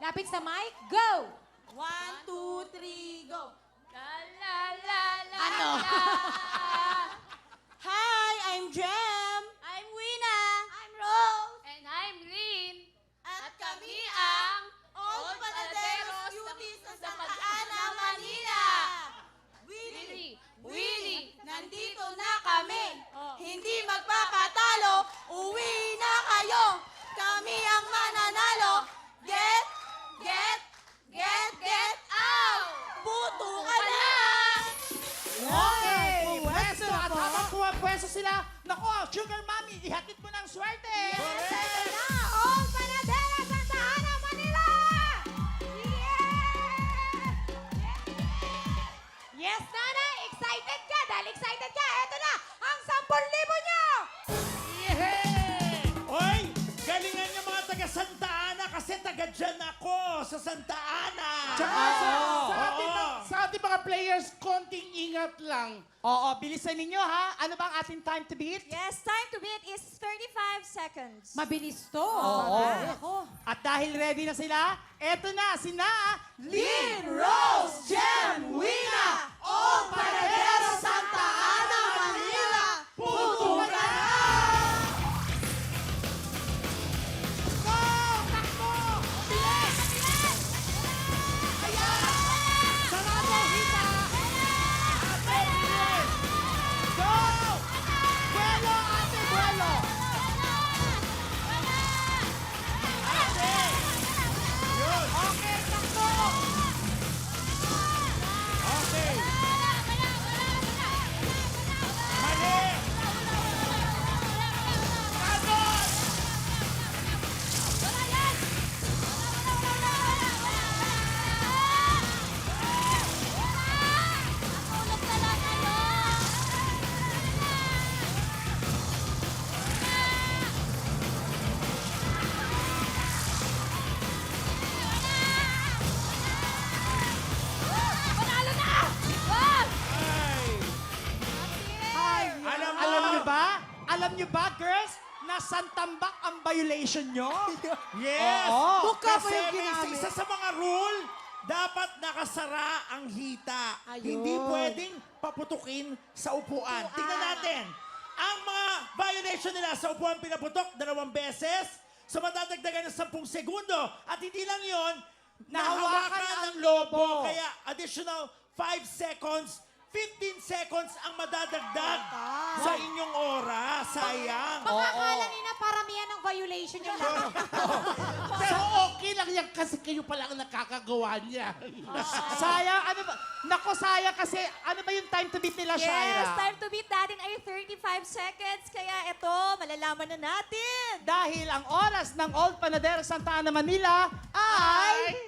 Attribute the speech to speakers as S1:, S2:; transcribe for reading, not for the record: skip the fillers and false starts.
S1: Lapit sa mic, go!
S2: 1, 2, 3, go!
S3: La la la la
S1: Ano?
S3: la.
S2: Hi, I'm Jem.
S3: I'm Wina.
S2: I'm Rose.
S3: And I'm Lynn.
S2: At kami ang Old Panaderos Cuties sa Santa Ana, Manila. Willie,
S3: Willie.
S2: nandito na kami. Hindi magpapatalo. Uwi na kayo. Kami ang mananalo. Get out! Puto ka na!
S4: Okay, pwesto. At habang pumapwesto sila, naku, Sugar Mommy, ihatid mo ng swerte.
S1: Ito na, Old Panadera, Santa Ana, Manila! Yes, nanay! Excited ka! Dahil excited ka, eto na! Ang 10,000 nyo!
S5: Yehey! Oy, galingan niyo mga taga Santa Ana kasi taga dyan ako sa Santa Ana.
S4: Tsaka
S5: Oo.
S4: sa ating mga players, konting ingat lang. Oo, bilisan ninyo ha. Ano ba ang ating time to beat?
S6: Yes, time to beat is 35 seconds.
S1: Mabilis to.
S4: Oo. At dahil ready na sila, eto na, sina Lynn, Rose, Jem, Wina, Old Panadero, Santa Ana, Manila. Puto ka na! Go! Takbo! Bilis! Sarado, hita! Ate, bilis! Go! Buelo, ate, buelo!
S5: Ate! Yun.
S4: Okay, takbo!
S5: Okay. Mali! Agos!
S3: Panalo na!
S5: Ay!
S4: Alam
S5: Alam mo-
S4: niyo ba? Alam niyo ba, girls, na santambak ang violation nyo?
S5: Yes!
S4: Oo.
S2: Buka pa
S5: Kasi
S2: yung
S5: may
S2: ginamit.
S5: isa sa mga rule, dapat nakasara ang hita.
S2: Ayun.
S5: Hindi pwedeng paputukin sa upuan. Tingnan natin. Ang mga violation nila sa upuan pinaputok 2 beses, so madadagdagan ng 10 segundo. At hindi lang yon, nahawakan ang lobo. Kaya additional 5 seconds, 15 seconds ang madadagdag sa inyong oras. Sayang.
S1: Makakala nila paramihan ng violation yung lahat.
S4: Pero okay lang yan kasi kayo pala ang nakakagawa niya. Sayang, ano ba? Nako, sayang kasi, ano ba yung time to beat nila,
S6: Yes,
S4: Shaira?
S6: time to beat natin ay 35 seconds. Kaya ito, malalaman na natin.
S4: Dahil ang oras ng Old Panadero Santa Ana, Manila ay